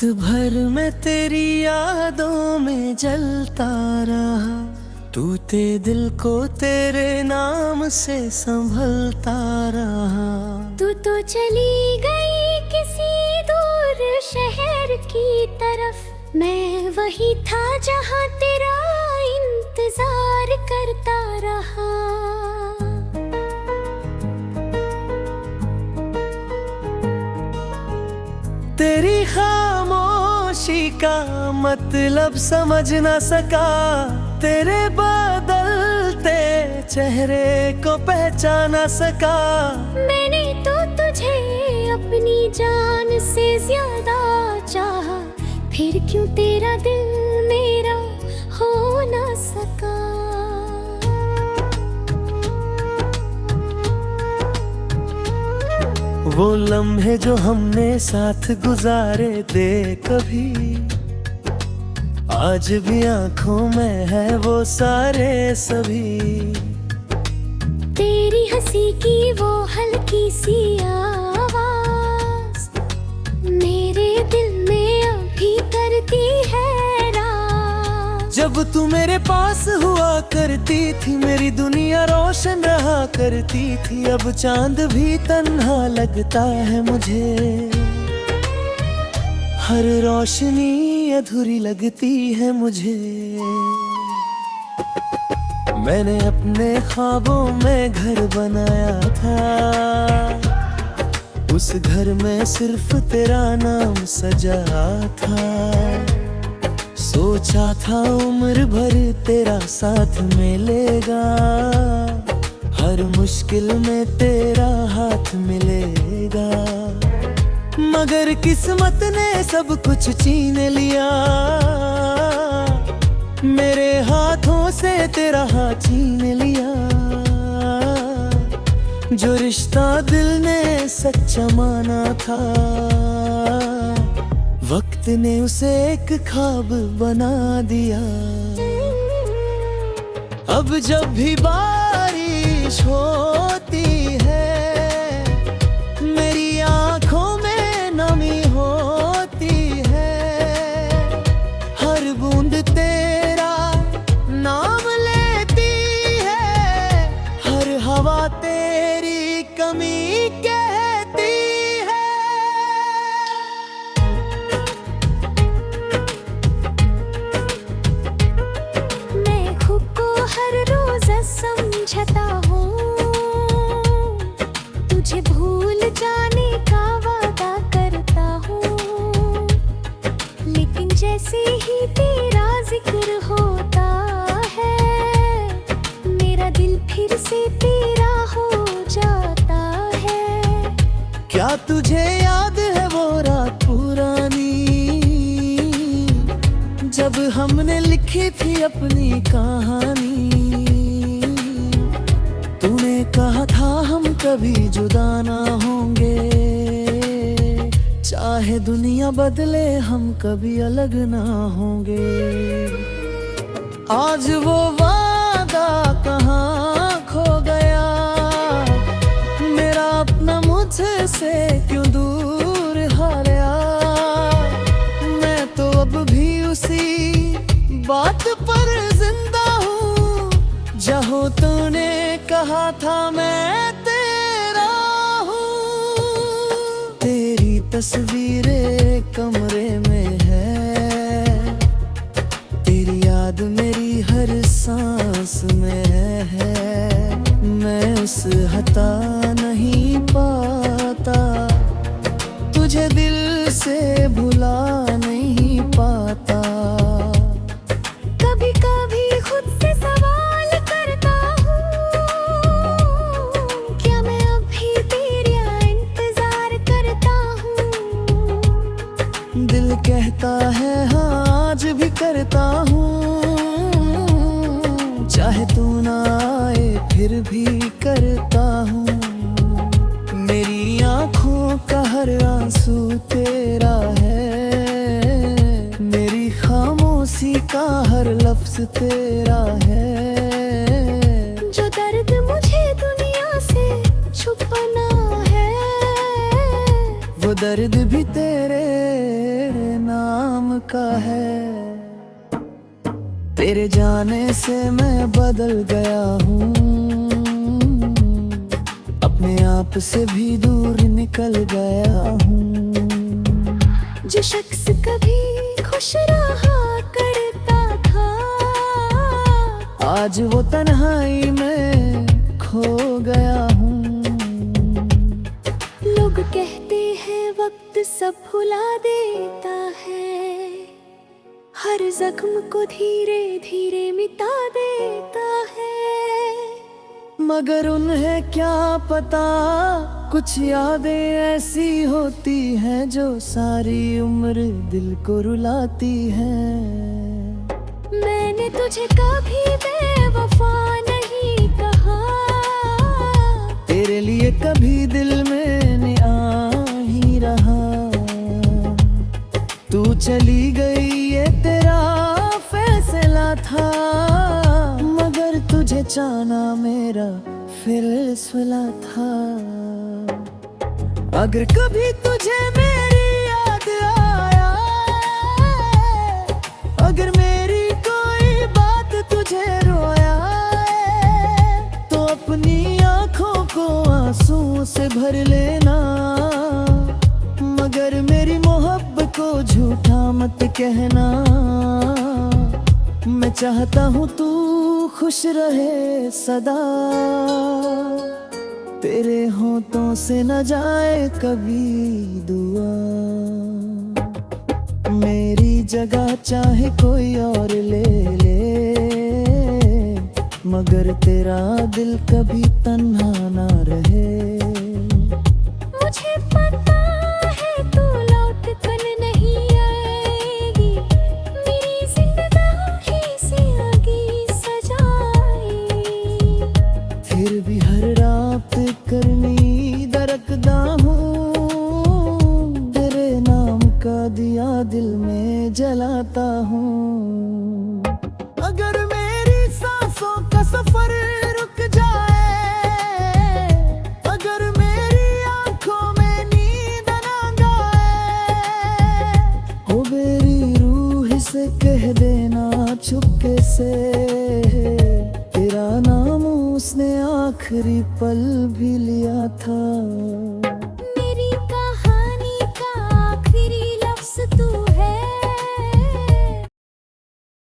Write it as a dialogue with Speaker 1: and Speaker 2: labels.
Speaker 1: रात भर मैं तेरी यादों में जलता रहा, टूटे दिल को तेरे नाम से संभलता रहा।
Speaker 2: तू तो चली गई किसी दूर शहर की तरफ, मैं वही था जहाँ तेरा इंतजार करता रहा।
Speaker 1: तेरी खामोशी का मतलब समझ ना सका, तेरे बदलते चेहरे को पहचाना सका।
Speaker 2: मैंने तो तुझे अपनी जान से ज्यादा चाहा, फिर क्यों तेरा दिल मेरा हो ना सका।
Speaker 1: वो लम्हे जो हमने साथ गुजारे थे कभी, आज भी आंखों में है वो सारे सभी।
Speaker 2: तेरी हंसी की वो हल्की सी आवाज मेरे दिल में अभी करती है राज।
Speaker 1: जब तू मेरे पास हुआ करती थी, मेरी दुनिया रोशन रहा करती थी। अब चांद भी तन्हा लगता है मुझे, हर रोशनी अधूरी लगती है मुझे। मैंने अपने ख्वाबों में घर बनाया था, उस घर में सिर्फ तेरा नाम सजा था। सोचा था उम्र भर तेरा साथ मिलेगा, हर मुश्किल में तेरा हाथ मिलेगा। मगर किस्मत ने सब कुछ छीन लिया, मेरे हाथों से तेरा हाथ छीन लिया। जो रिश्ता दिल ने सच्चा माना था, वक्त ने उसे एक ख्वाब बना दिया। अब जब भी बारिश होती है, मेरी आंखों में नमी होती है। हर बूंद तेरा नाम लेती है, हर हवा तेरी कमी कहती है।
Speaker 2: मैं खुद को हर रोज समझता हूँ, तुझे भूल जाने का वादा करता हूँ। लेकिन जैसे ही तेरा जिक्र होता है, मेरा दिल फिर से तेरा हो जाता है।
Speaker 1: क्या तुझे याद है वो रात पुरानी, जब हमने लिखी थी अपनी कहानी। तूने कहा था हम कभी जुदा ना होंगे, चाहे दुनिया बदले हम कभी अलग ना होंगे। आज वो वादा कहाँ खो गया, मेरा अपना मुझसे क्यों दूर हारा। मैं तो अब भी उसी बात पर जिंदा हूँ, जहाँ तूने कहा था मैं तेरा हूँ। तेरी तस्वीरें कमरे में है, तेरी याद मेरी हर सांस में है। मैं उस हटा नहीं पाता, तुझे दिल से भुला नहीं पाता।
Speaker 2: कभी कभी खुद से सवाल करता हूँ, क्या मैं अभी तेरा इंतजार करता हूँ।
Speaker 1: दिल कहता है हाँ आज भी करता हूँ, चाहे तू ना आए फिर भी करता हूँ। मेरी आँखों का हर आंसू तेरा है, मेरी खामोशी का हर लफ्ज तेरा है।
Speaker 2: जो दर्द मुझे दुनिया से छुपाना है,
Speaker 1: वो दर्द भी तेरे नाम का है। तेरे जाने से मैं बदल गया हूँ, अपने आप से भी दूर निकल गया हूँ।
Speaker 2: जो शख्स कभी खुश रहा करता था,
Speaker 1: आज वो तन्हाई में खो गया हूँ।
Speaker 2: लोग कहते हैं वक्त सब भुला देता है, हर जख्म को धीरे धीरे मिटा देता है।
Speaker 1: मगर उन्हें क्या पता, कुछ यादें ऐसी होती हैं जो सारी उम्र दिल को रुलाती हैं।
Speaker 2: मैंने तुझे कभी बेवफा नहीं कहा,
Speaker 1: तेरे लिए कभी दिल में आ ही रहा। तू चली गई ये तेरा फैसला था, मगर तुझे चाहना मेरा फैसला था। अगर कभी तुझे मेरी याद आया, अगर मेरी कोई बात तुझे रोया, तो अपनी आंखों को आंसू से भर लेना। मगर मेरी मोहब्बत को झूठा मत कहना। मैं चाहता हूँ तू खुश रहे सदा, तेरे होठों से न जाए कभी दुआ। मेरी जगह चाहे कोई और ले ले, मगर तेरा दिल कभी तन्हा ना रहे।
Speaker 2: मुझे पता है तू लौट कर नहीं आएगी, मेरी जिंदगी से आगे सजाई।
Speaker 1: फिर भी हर रात करनी दरकदा हूँ, तेरे नाम का दिया दिल में जलाता हूँ। अगर मेरी सांसों का सफर रुक जाए, अगर मेरी आंखों में नींद ना गाए, हो मेरी रूह से कह देना चुपके से, तेरा नाम उसने आखिरी पल भी लिया था।